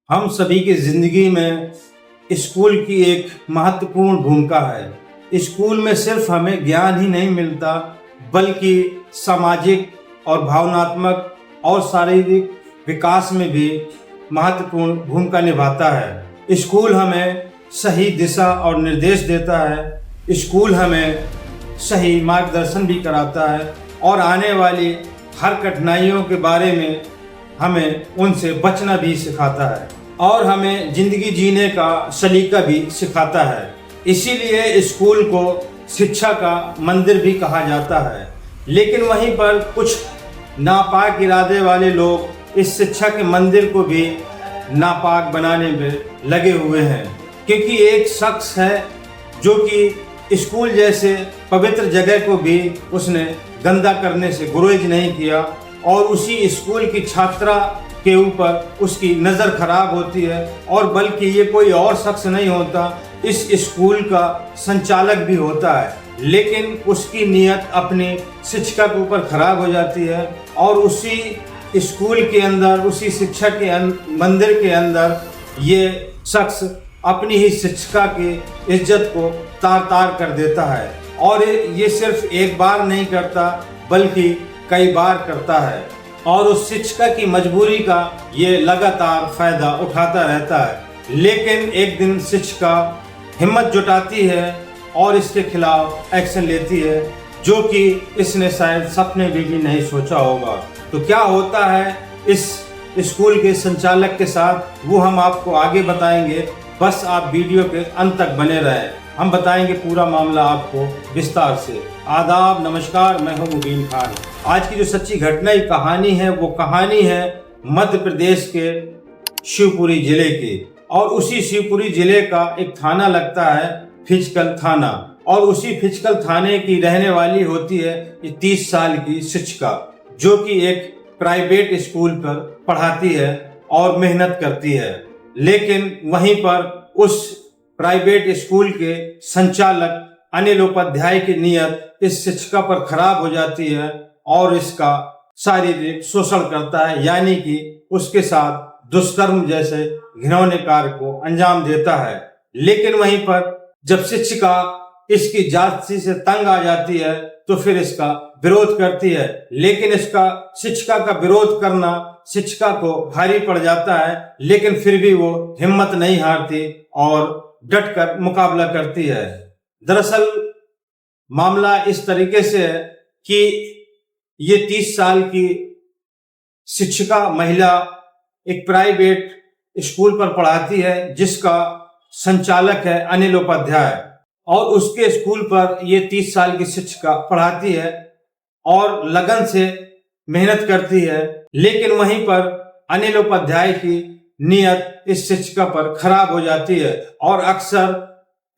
हम सभी की जिंदगी में स्कूल की एक महत्वपूर्ण भूमिका है। स्कूल में सिर्फ हमें ज्ञान ही नहीं मिलता, बल्कि सामाजिक और भावनात्मक और शारीरिक विकास में भी महत्वपूर्ण भूमिका निभाता है। स्कूल हमें सही दिशा और निर्देश देता है। स्कूल हमें सही मार्गदर्शन भी कराता है और आने वाली हर कठिनाइयों के बारे में हमें उनसे बचना भी सिखाता है और हमें जिंदगी जीने का सलीका भी सिखाता है। इसीलिए स्कूल को शिक्षा का मंदिर भी कहा जाता है। लेकिन वहीं पर कुछ नापाक इरादे वाले लोग इस शिक्षा के मंदिर को भी नापाक बनाने में लगे हुए हैं, क्योंकि एक शख्स है जो कि स्कूल जैसे पवित्र जगह को भी उसने गंदा करने से गुरेज नहीं किया और उसी स्कूल की छात्रा के ऊपर उसकी नज़र खराब होती है। और बल्कि ये कोई और शख्स नहीं होता, इस स्कूल का संचालक भी होता है, लेकिन उसकी नीयत अपनी शिक्षिका के ऊपर खराब हो जाती है और उसी स्कूल के अंदर, उसी शिक्षा के मंदिर के अंदर ये शख्स अपनी ही शिक्षिका की इज्जत को तार तार कर देता है। और ये सिर्फ एक बार नहीं करता, बल्कि कई बार करता है और उस शिक्षिका की मजबूरी का ये लगातार फायदा उठाता रहता है। लेकिन एक दिन शिक्षिका हिम्मत जुटाती है और इसके खिलाफ एक्शन लेती है, जो कि इसने शायद सपने में भी नहीं सोचा होगा। तो क्या होता है इस स्कूल के संचालक के साथ, वो हम आपको आगे बताएंगे। बस आप वीडियो के अंत तक बने रहें, हम बताएंगे पूरा मामला आपको विस्तार से। आदाब, नमस्कार, मैं हूं मुबीन खान। आज की जो सच्ची घटना की कहानी है, वो कहानी है मध्य प्रदेश के शिवपुरी जिले की। और उसी शिवपुरी जिले का एक थाना लगता है फिजिकल थाना, और उसी फिजिकल थाने की रहने वाली होती है 30 साल की शिक्षिका, जो कि एक प्राइवेट स्कूल पर पढ़ाती है और मेहनत करती है। लेकिन वहीं पर उस प्राइवेट स्कूल के संचालक अनिल उपाध्याय की नीयत इस शिक्षिका पर खराब हो जाती है और इसका शारीरिक शोषण करता है, यानी कि उसके साथ दुष्कर्म जैसे घिनौने कार्य को अंजाम देता है। लेकिन वहीं पर जब शिक्षिका इसकी जाति से तंग आ जाती है तो फिर इसका विरोध करती है। लेकिन इसका शिक्षिका का विरोध करना शिक्षिका को भारी पड़ जाता है, लेकिन फिर भी वो हिम्मत नहीं हारती और डटकर मुकाबला करती है। दरअसल मामला इस तरीके से है कि ये 30 साल की शिक्षिका महिला एक प्राइवेट स्कूल पर पढ़ाती है, जिसका संचालक है अनिल उपाध्याय, और उसके स्कूल पर ये 30 साल की शिक्षिका पढ़ाती है और लगन से मेहनत करती है। लेकिन वहीं पर अनिल उपाध्याय की नीयत इस शिक्षिका पर खराब हो जाती है और अक्सर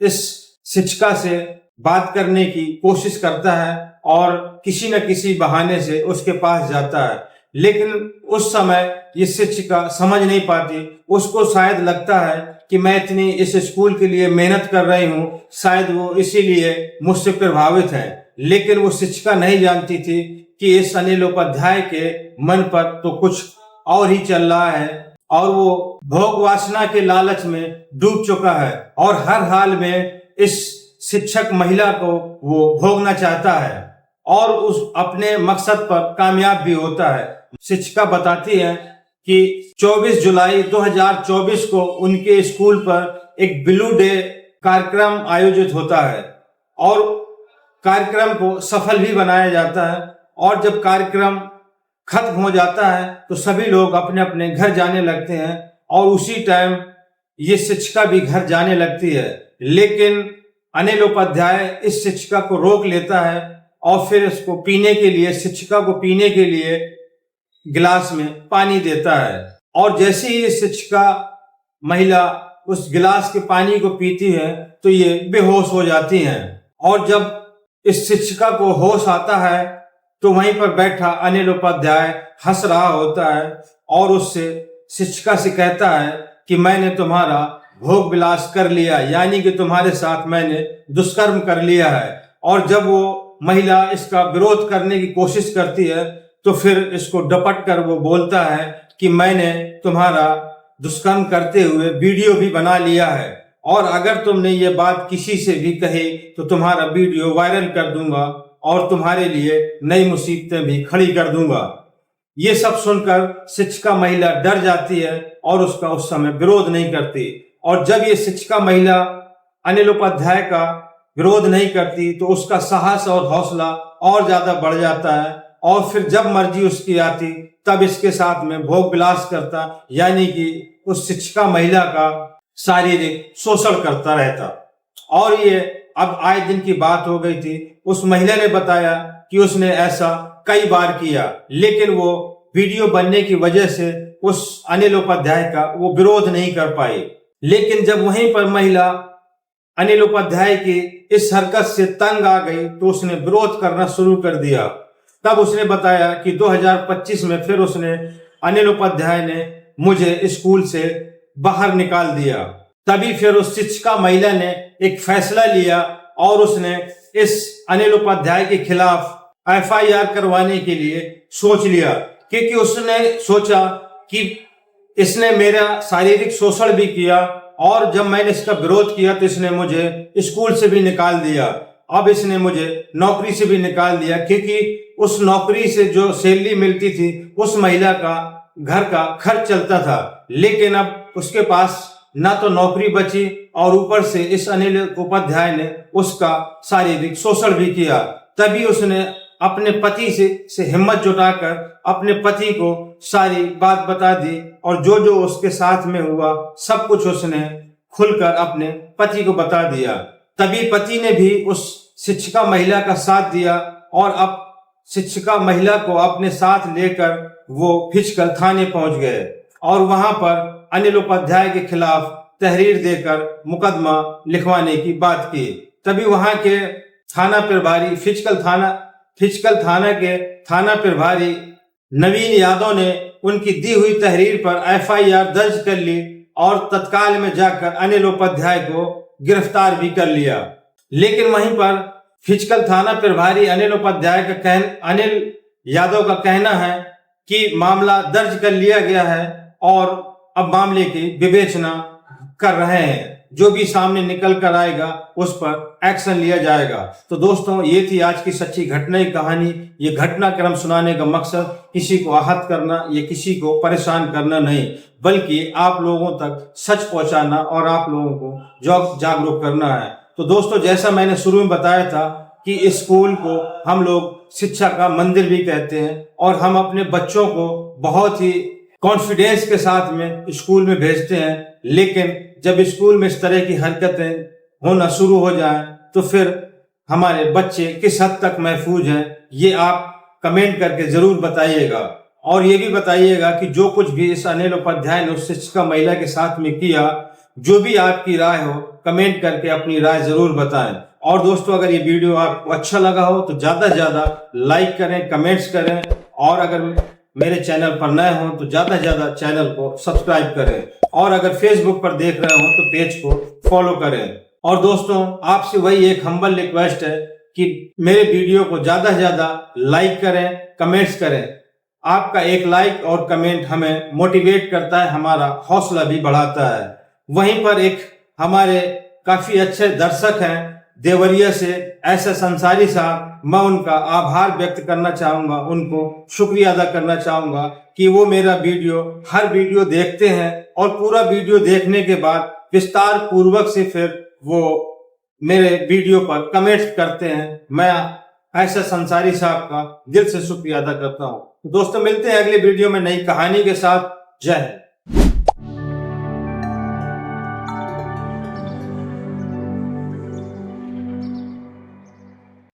इस शिक्षिका से बात करने की कोशिश करता है और किसी न किसी बहाने से उसके पास जाता है। लेकिन उस समय ये शिक्षिका समझ नहीं पाती। उसको शायद लगता है कि मैं इतनी इस स्कूल के लिए मेहनत कर रही हूँ, शायद वो इसीलिए मुझसे प्रभावित है। लेकिन वो शिक्षिका नहीं जानती थी कि इस अनिल उपाध्याय के मन पर तो कुछ और ही चल रहा है और वो भोग वासना के लालच में डूब चुका है और हर हाल में इस शिक्षक महिला को वो भोगना चाहता है और उस अपने मकसद पर कामयाब भी होता है। शिक्षिका बताती है कि 24 जुलाई 2024 को उनके स्कूल पर एक ब्लू डे कार्यक्रम आयोजित होता है और कार्यक्रम को सफल भी बनाया जाता है। और जब कार्यक्रम खत्म हो जाता है तो सभी लोग अपने अपने घर जाने लगते हैं और उसी टाइम ये शिक्षिका भी घर जाने लगती है। लेकिन अनिल उपाध्याय इस शिक्षिका को रोक लेता है और फिर इसको पीने के लिए, शिक्षिका को पीने के लिए गिलास में पानी देता है। और जैसे ही ये शिक्षिका महिला उस गिलास के पानी को पीती है तो ये बेहोश हो जाती हैं। और जब इस शिक्षिका को होश आता है तो वहीं पर बैठा अनिल उपाध्याय हंस रहा होता है और उससे शिक्षिका से कहता है कि मैंने तुम्हारा भोग विलास कर लिया, यानी कि तुम्हारे साथ मैंने दुष्कर्म कर लिया है। और जब वो महिला इसका विरोध करने की कोशिश करती है तो फिर इसको डपट कर वो बोलता है कि मैंने तुम्हारा दुष्कर्म करते हुए वीडियो भी बना लिया है, और अगर तुमने ये बात किसी से भी कही तो तुम्हारा वीडियो वायरल कर दूंगा और तुम्हारे लिए नई मुसीबतें भी खड़ी कर दूंगा। ये सब सुनकर शिक्षिका महिला डर जाती है और उसका उस समय विरोध नहीं करती। और जब ये शिक्षिका महिला अनिल उपाध्याय का विरोध नहीं करती तो उसका साहस और हौसला और ज्यादा बढ़ जाता है, और फिर जब मर्जी उसकी आती तब इसके साथ में भोग विलास करता, यानी कि उस शिक्षिका महिला का शारीरिक शोषण करता रहता। और ये अब आए दिन की बात हो गई थी। उस महिला ने बताया कि उसने ऐसा कई बार किया, लेकिन वो वीडियो बनने की वजह से उस अनिल उपाध्याय का वो विरोध नहीं कर पाई। लेकिन जब वहीं पर महिला अनिल उपाध्याय की इस हरकत से तंग आ गई तो उसने विरोध करना शुरू कर दिया। तब उसने बताया कि 2025 में फिर उसने अनिल उपाध्याय ने मुझे स्कूल से बाहर निकाल दिया। तभी फिर उस शिक्षिका महिला ने एक फैसला लिया और उसने इस अनिल उपाध्याय के खिलाफ FIR करवाने के लिए सोच लिया, क्योंकि उसने सोचा कि इसने मेरा शारीरिक शोषण भी किया और जब मैंने इसका विरोध किया तो इसने मुझे स्कूल से भी निकाल दिया। अब इसने मुझे नौकरी से भी निकाल दिया, क्योंकि उस नौकरी से जो सैलरी मिलती थी उस महिला का घर का खर्च चलता था। लेकिन अब उसके पास ना तो नौकरी बची और ऊपर से इस अनिल उपाध्याय ने उसका शारीरिक शोषण भी किया। तभी उसने अपने पति से हिम्मत जुटाकर अपने पति को सारी बात बता दी और जो जो उसके साथ में हुआ सब कुछ उसने खुलकर अपने पति को बता दिया। तभी पति ने भी उस शिक्षिका महिला का साथ दिया और अब शिक्षिका महिला को अपने साथ लेकर वो फिजिकल थाने पहुंच गए और वहां पर अनिल उपाध्याय के खिलाफ तहरीर देकर मुकदमा लिखवाने की बात की। तभी वहां के थाना प्रभारी फिजिकल थाना के थाना प्रभारी नवीन यादव ने उनकी दी हुई तहरीर पर FIR दर्ज कर ली और तत्काल में जाकर अनिल उपाध्याय को गिरफ्तार भी कर लिया। लेकिन वहीं पर फिजिकल थाना प्रभारी अनिल यादव का कहना है कि मामला दर्ज कर लिया गया है और अब मामले की विवेचना कर रहे हैं। जो भी सामने निकल कर आएगा उस पर एक्शन लिया जाएगा। तो दोस्तों, ये थी आज की सच्ची घटना की कहानी। ये घटनाक्रम सुनाने का मकसद किसी को आहत करना या किसी को परेशान करना नहीं, बल्कि आप लोगों तक सच पहुंचाना और आप लोगों को जागरूक करना है। तो दोस्तों, जैसा मैंने शुरू में बताया था कि स्कूल को हम लोग शिक्षा का मंदिर भी कहते हैं और हम अपने बच्चों को बहुत ही कॉन्फिडेंस के साथ में स्कूल में भेजते हैं। लेकिन जब स्कूल में इस तरह की हरकतें होना शुरू हो जाएं तो फिर हमारे बच्चे किस हद तक महफूज हैं, ये आप कमेंट करके जरूर बताइएगा। और ये भी बताइएगा कि जो कुछ भी इस अनिल उपाध्याय ने उस शिक्षिका महिला के साथ में किया, जो भी आपकी राय हो कमेंट करके अपनी राय जरूर बताएं। और दोस्तों, अगर ये वीडियो आपको अच्छा लगा हो तो ज्यादा से ज्यादा लाइक करें, कमेंट्स करें, और अगर मेरे चैनल पर नए हो तो ज्यादा से ज्यादा चैनल को सब्सक्राइब करें, और अगर फेसबुक पर देख रहे हो तो पेज को फॉलो करें। और दोस्तों, आपसे वही एक हम्बल रिक्वेस्ट है कि मेरे वीडियो को ज्यादा से ज्यादा लाइक करें, कमेंट्स करें। आपका एक लाइक और कमेंट हमें मोटिवेट करता है, हमारा हौसला भी बढ़ाता है। वहीं पर एक हमारे काफी अच्छे दर्शक हैं देवरिया से SS अंसारी साहब, मैं उनका आभार व्यक्त करना चाहूंगा, उनको शुक्रिया अदा करना चाहूंगा कि वो मेरा हर वीडियो देखते हैं और पूरा वीडियो देखने के बाद विस्तार पूर्वक से फिर वो मेरे वीडियो पर कमेंट करते हैं। मैं SS अंसारी साहब का दिल से शुक्रिया अदा करता हूँ। दोस्तों, मिलते हैं अगले वीडियो में नई कहानी के साथ। जय हिंद।